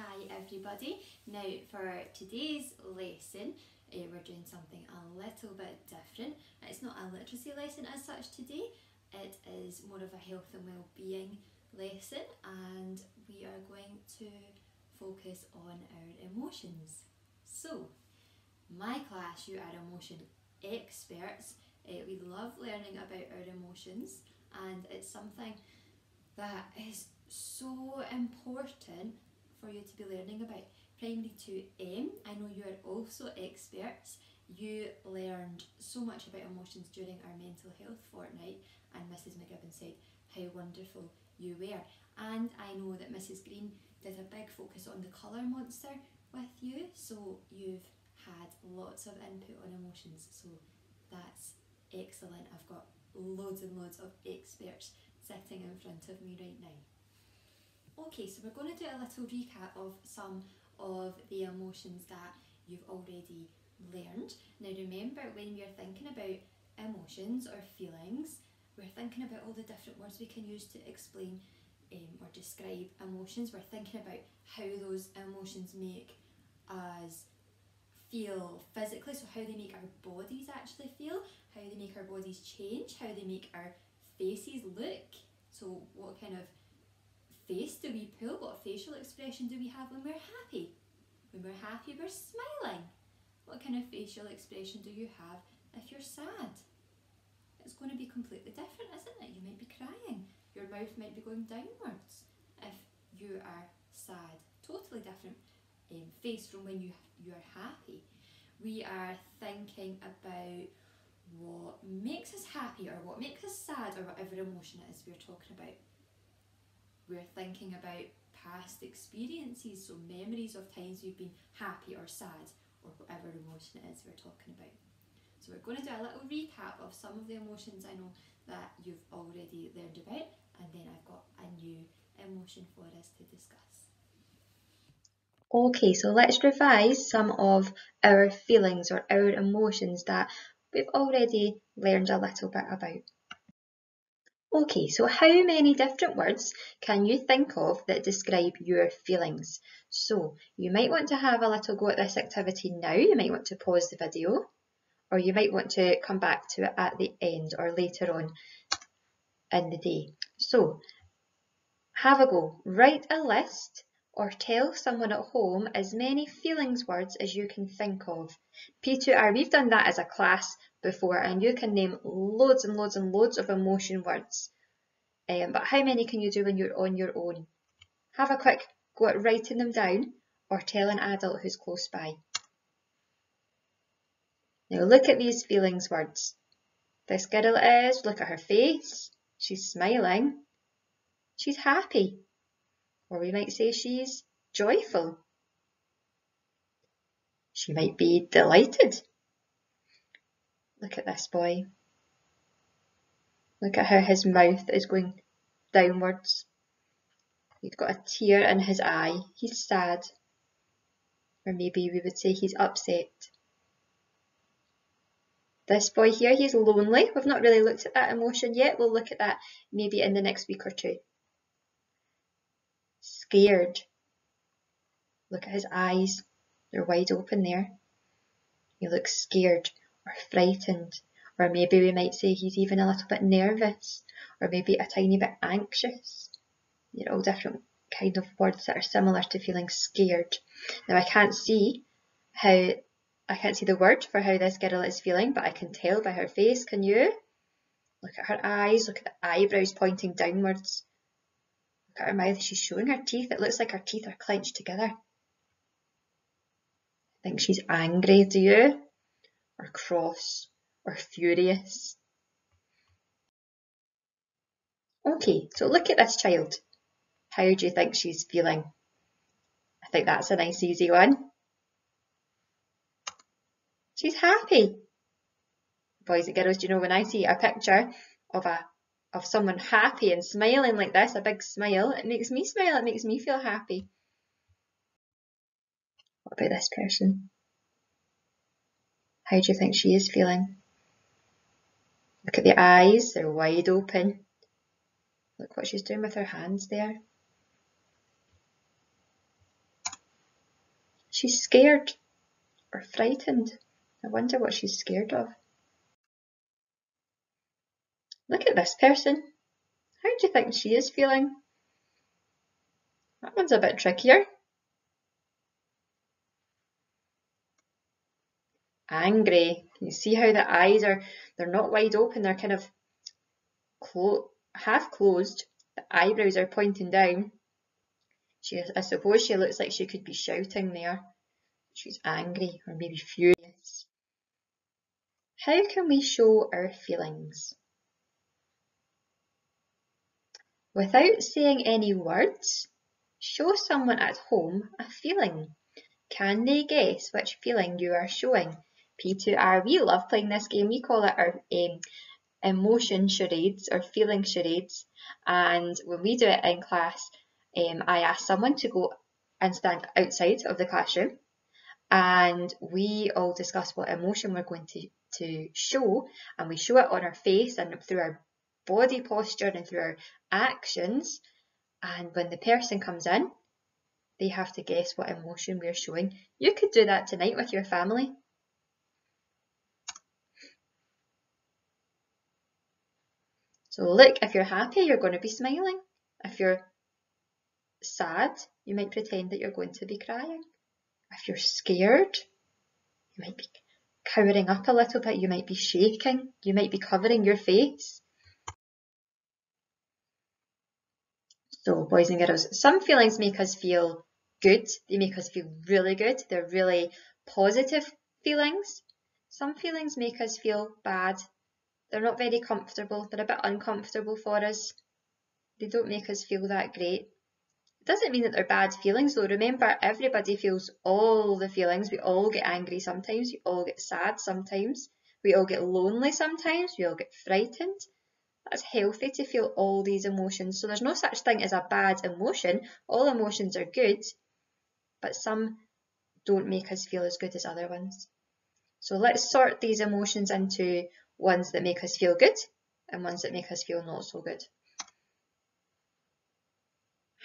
Hi everybody. Now for today's lesson, we're doing something a little bit different. It's not a literacy lesson as such today, it is more of a health and well-being lesson, and we are going to focus on our emotions. So, my class, you are emotion experts. We love learning about our emotions, and it's something that is so important for you to be learning about. Primary 2M, I know you are also experts. You learned so much about emotions during our mental health fortnight, and Mrs. McGibbon said how wonderful you were. And I know that Mrs. Green did a big focus on the colour monster with you, so you've had lots of input on emotions, so that's excellent. I've got loads and loads of experts sitting in front of me right now. Okay, so we're going to do a little recap of some of the emotions that you've already learned. Now remember, when we're thinking about emotions or feelings, we're thinking about all the different words we can use to explain or describe emotions. We're thinking about how those emotions make us feel physically, so how they make our bodies actually feel, how they make our bodies change, how they make our faces look. So what kind of face do we pull? What facial expression do we have when we're happy? When we're happy, we're smiling. What kind of facial expression do you have if you're sad? It's going to be completely different, isn't it? You might be crying. Your mouth might be going downwards if you are sad. Totally different face from when you are happy. We are thinking about what makes us happy or what makes us sad, or whatever emotion it is we're talking about. We're thinking about past experiences, so memories of times we've been happy or sad, or whatever emotion it is we're talking about. So we're going to do a little recap of some of the emotions I know that you've already learned about, and then I've got a new emotion for us to discuss. Okay, so let's revise some of our feelings or our emotions that we've already learned a little bit about. Okay, so how many different words can you think of that describe your feelings? So you might want to have a little go at this activity now. You might want to pause the video, or you might want to come back to it at the end or later on in the day. So have a go. Write a list or tell someone at home as many feelings words as you can think of. P2R, we've done that as a class before, and you can name loads and loads and loads of emotion words. But how many can you do when you're on your own? Have a quick go at writing them down, or tell an adult who's close by. Now look at these feelings words. This girl is, look at her face, she's smiling, she's happy, or we might say she's joyful. She might be delighted. Look at this boy. Look at how his mouth is going downwards. He's got a tear in his eye. He's sad. Or maybe we would say he's upset. This boy here, he's lonely. We've not really looked at that emotion yet. We'll look at that maybe in the next week or two. Scared. Look at his eyes. They're wide open there. He looks scared or frightened. Or maybe we might say he's even a little bit nervous, or maybe a tiny bit anxious. They're all different kind of words that are similar to feeling scared. Now I can't see the word for how this girl is feeling, but I can tell by her face. Can you? Look at her eyes, look at the eyebrows pointing downwards. Look at her mouth, she's showing her teeth. It looks like her teeth are clenched together. I think she's angry, do you? Or cross, or furious. Okay, so look at this child. How do you think she's feeling? I think that's a nice easy one. She's happy. Boys and girls, do you know, when I see a picture of someone happy and smiling like this, a big smile, it makes me smile, it makes me feel happy. What about this person? How do you think she is feeling? Look at the eyes, they're wide open. Look what she's doing with her hands there. She's scared or frightened. I wonder what she's scared of. Look at this person. How do you think she is feeling? That one's a bit trickier. Angry. You see how the eyes they're not wide open, they're kind of half closed. The eyebrows are pointing down. I suppose she looks like she could be shouting there. She's angry or maybe furious. How can we show our feelings? Without saying any words, show someone at home a feeling. Can they guess which feeling you are showing? P2R, we love playing this game. We call it our emotion charades or feeling charades. And when we do it in class, I ask someone to go and stand outside of the classroom, and we all discuss what emotion we're going to show, and we show it on our face and through our body posture and through our actions. And when the person comes in, they have to guess what emotion we're showing. You could do that tonight with your family. So look, if you're happy, you're going to be smiling. If you're sad, you might pretend that you're going to be crying. If you're scared, you might be cowering up a little bit, you might be shaking, you might be covering your face. So boys and girls, some feelings make us feel good, they make us feel really good, they're really positive feelings. Some feelings make us feel bad, they're not very comfortable, they're a bit uncomfortable for us, they don't make us feel that great. It doesn't mean that they're bad feelings though. Remember, everybody feels all the feelings. We all get angry sometimes, we all get sad sometimes, we all get lonely sometimes, we all get frightened. That's healthy to feel all these emotions. So there's no such thing as a bad emotion. All emotions are good, but some don't make us feel as good as other ones. So let's sort these emotions into ones that make us feel good and ones that make us feel not so good.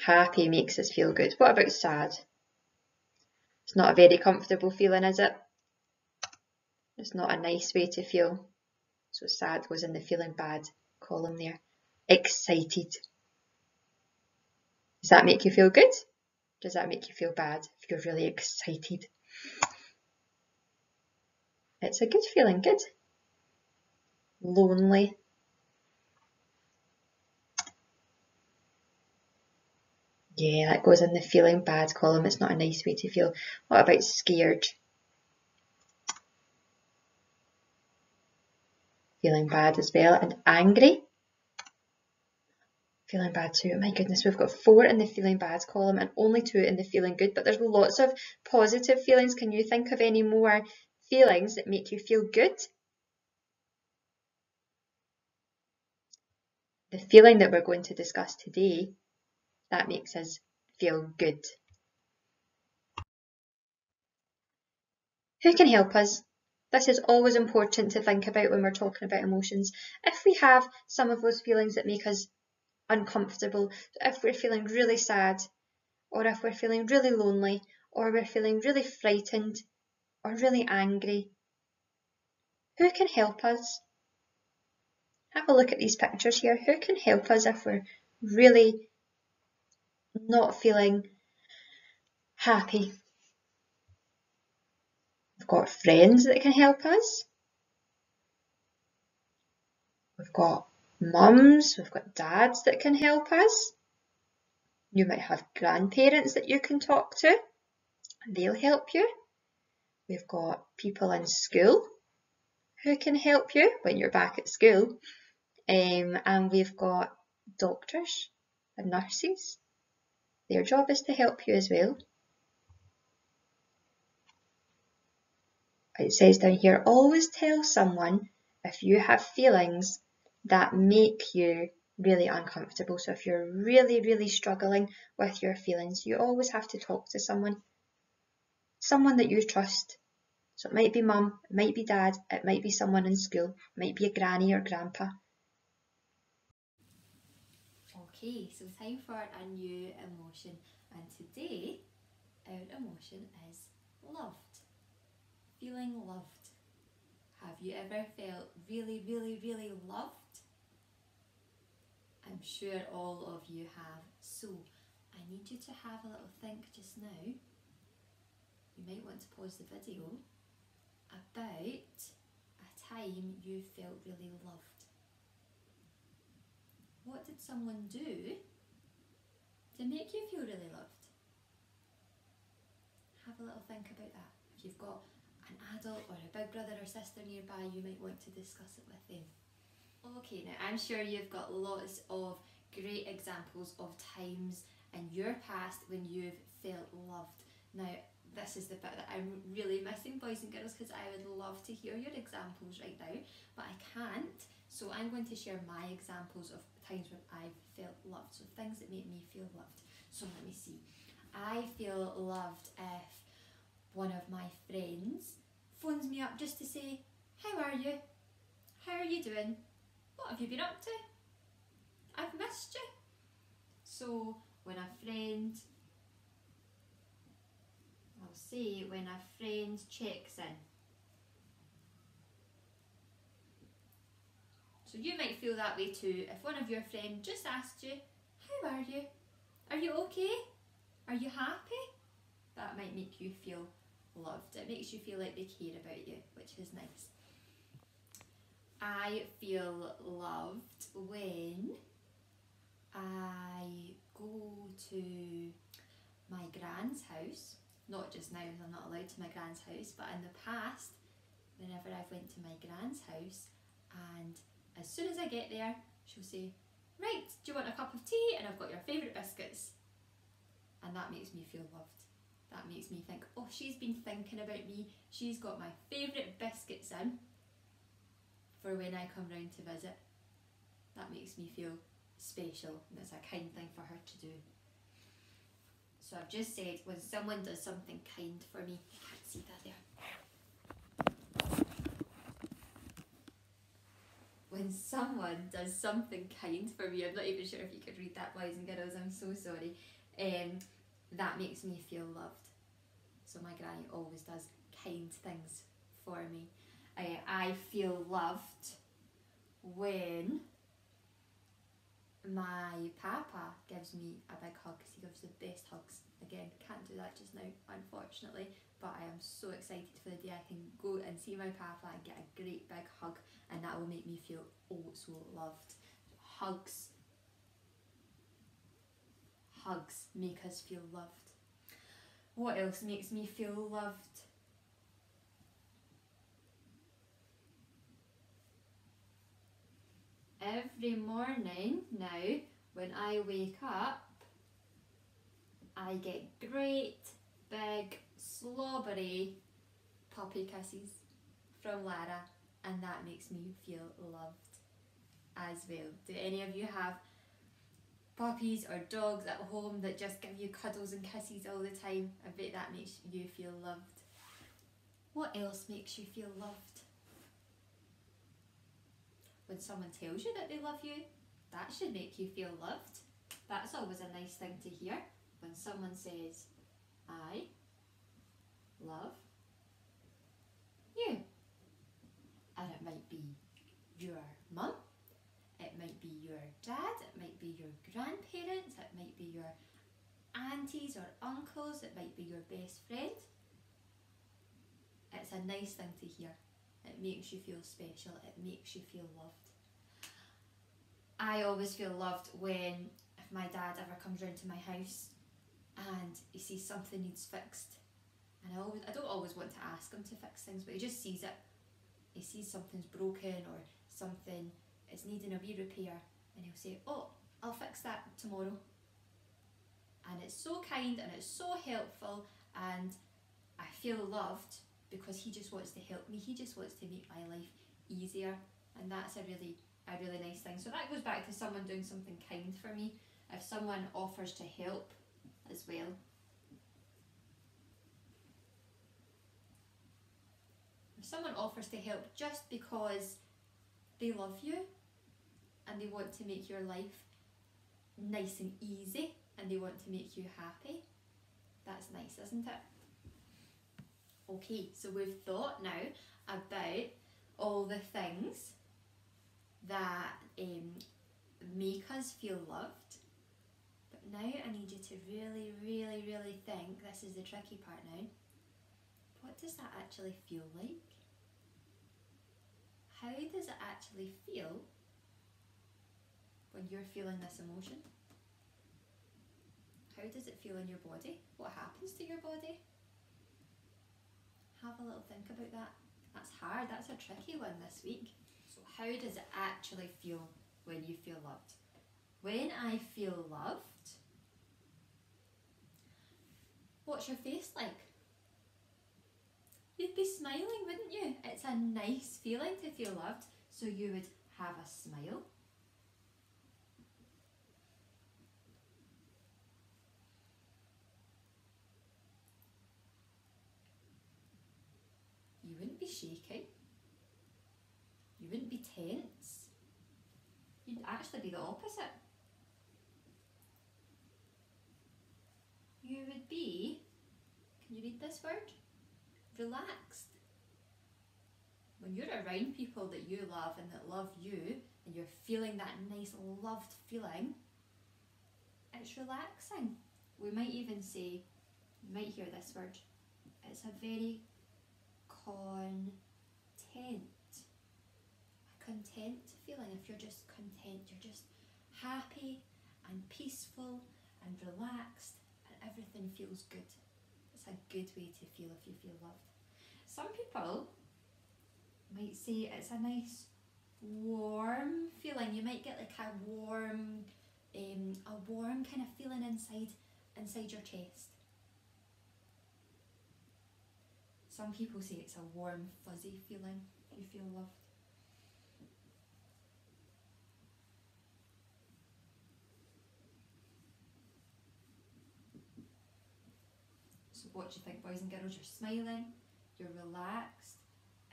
Happy makes us feel good. What about sad? It's not a very comfortable feeling, is it? It's not a nice way to feel. So sad goes in the feeling bad column there. Excited. Does that make you feel good? Does that make you feel bad if you're really excited? It's a good feeling, good. Lonely. Yeah, that goes in the feeling bad column. It's not a nice way to feel. What about scared? Feeling bad as well. And angry? Feeling bad too. My goodness, we've got 4 in the feeling bad column and only 2 in the feeling good, but there's lots of positive feelings. Can you think of any more feelings that make you feel good? The feeling that we're going to discuss today, that makes us feel good. Who can help us? This is always important to think about when we're talking about emotions. If we have some of those feelings that make us uncomfortable, if we're feeling really sad, or if we're feeling really lonely, or we're feeling really frightened, or really angry, who can help us? Have a look at these pictures here. Who can help us if we're really not feeling happy? We've got friends that can help us. We've got mums, we've got dads that can help us. You might have grandparents that you can talk to, and they'll help you. We've got people in school who can help you when you're back at school. And we've got doctors and nurses. Their job is to help you as well. It says down here, always tell someone if you have feelings that make you really uncomfortable. So if you're really, really struggling with your feelings, you always have to talk to someone that you trust. So it might be mum, it might be dad, it might be someone in school, it might be a granny or grandpa. Okay, so time for a new emotion, and today our emotion is loved. Feeling loved. Have you ever felt really, really, really loved? I'm sure all of you have. So I need you to have a little think just now. You might want to pause the video about a time you felt really loved. What did someone do to make you feel really loved? Have a little think about that. If you've got an adult or a big brother or sister nearby, you might want to discuss it with them. Okay, now I'm sure you've got lots of great examples of times in your past when you've felt loved. Now, this is the bit that I'm really missing, boys and girls, because I would love to hear your examples right now, but I can't. So I'm going to share my examples of times when I've felt loved, so things that make me feel loved. So let me see. I feel loved if one of my friends phones me up just to say, how are you? How are you doing? What have you been up to? I've missed you. So when a friend, I'll say when a friend checks in. So you might feel that way too if one of your friends just asked you, how are you? Are you okay? Are you happy? That might make you feel loved. It makes you feel like they care about you, which is nice. I feel loved when I go to my gran's house. Not just now, as I'm not allowed to my gran's house, but in the past, whenever I've went to my gran's house, and as soon as I get there, she'll say, right, do you want a cup of tea? And I've got your favourite biscuits. And that makes me feel loved. That makes me think, oh, she's been thinking about me. She's got my favourite biscuits in for when I come round to visit. That makes me feel special, and it's a kind thing for her to do. So I've just said, when someone does something kind for me, I can't see that there. When someone does something kind for me, I'm not even sure if you could read that, boys and girls, I'm so sorry. That makes me feel loved. So my granny always does kind things for me. I feel loved when my papa gives me a big hug, because he gives the best hugs. Again, can't do that just now, unfortunately, but I am so excited for the day I can go and see my papa and get a great big hug, and that will make me feel oh so loved. Hugs make us feel loved. What else makes me feel loved? Every morning now, when I wake up, I get great, big, slobbery puppy kisses from Lara, and that makes me feel loved as well. Do any of you have puppies or dogs at home that just give you cuddles and kisses all the time? I bet that makes you feel loved. What else makes you feel loved? When someone tells you that they love you, that should make you feel loved. That's always a nice thing to hear. When someone says, I love you. And it might be your mum, it might be your dad, it might be your grandparents, it might be your aunties or uncles, it might be your best friend. It's a nice thing to hear. It makes you feel special, it makes you feel loved. I always feel loved when, if my dad ever comes round to my house and he sees something needs fixed, and I don't always want to ask him to fix things, but he just sees it. He sees something's broken or something is needing a wee repair, and he'll say, oh, I'll fix that tomorrow. And it's so kind and it's so helpful, and I feel loved because he just wants to help me. He just wants to make my life easier, and that's a really nice thing. So that goes back to someone doing something kind for me. If someone offers to help as well. If someone offers to help just because they love you and they want to make your life nice and easy and they want to make you happy, that's nice, isn't it? Okay, so we've thought now about all the things that make us feel loved. But now I need you to really, really, really think, this is the tricky part now, what does that actually feel like? How does it actually feel when you're feeling this emotion? How does it feel in your body? What happens to your body? Have a little think about that. That's hard, that's a tricky one this week. So how does it actually feel when you feel loved? When I feel loved, what's your face like? You'd be smiling, wouldn't you? It's a nice feeling to feel loved, so you would have a smile. You wouldn't be shaking. You wouldn't be tense. You'd actually be the opposite. You would be, can you read this word? Relaxed. When you're around people that you love and that love you, and you're feeling that nice loved feeling, it's relaxing. We might even say, you might hear this word, it's a very content. A content feeling. If you're just content, you're just happy and peaceful and relaxed and everything feels good. It's a good way to feel if you feel loved. Some people might say it's a nice warm feeling. You might get like a warm kind of feeling inside your chest. Some people say it's a warm, fuzzy feeling if you feel loved. So what do you think, boys and girls? You're smiling, you're relaxed,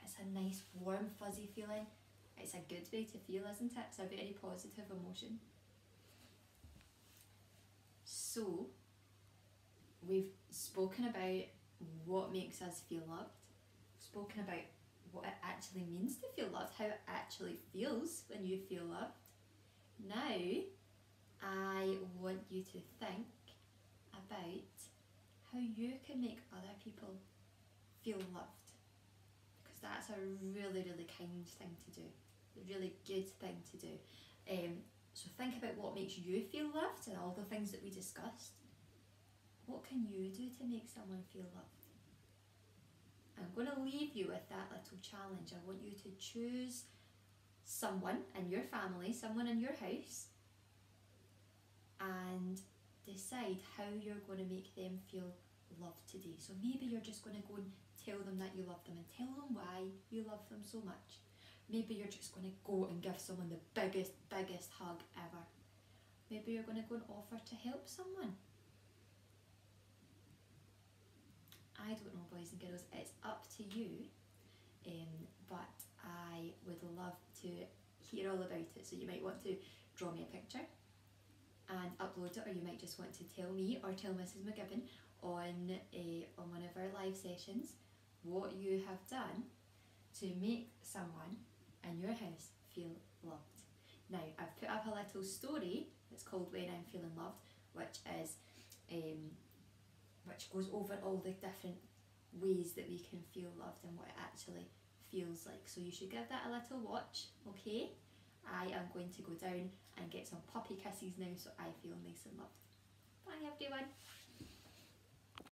it's a nice, warm, fuzzy feeling. It's a good way to feel, isn't it? It's a very positive emotion. So, we've spoken about what makes us feel loved. We've spoken about what it actually means to feel loved, how it actually feels when you feel loved. Now, I want you to think about how you can make other people feel loved. Because that's a really, really kind thing to do. A really good thing to do. So think about what makes you feel loved and all the things that we discussed. What can you do to make someone feel loved? I'm going to leave you with that little challenge. I want you to choose someone in your family, someone in your house, and decide how you're going to make them feel loved today. So maybe you're just going to go and tell them that you love them and tell them why you love them so much. Maybe you're just going to go and give someone the biggest hug ever. Maybe you're going to go and offer to help someone. I don't know, boys and girls, it's up to you, but I would love to hear all about it. So you might want to draw me a picture and upload it, or you might just want to tell me or tell Mrs. McGibbon on one of our live sessions what you have done to make someone in your house feel loved. Now, I've put up a little story that's called When I'm Feeling Loved, which is which goes over all the different ways that we can feel loved and what it actually feels like. So you should give that a little watch, okay? I am going to go down and get some puppy kisses now so I feel nice and loved. Bye everyone.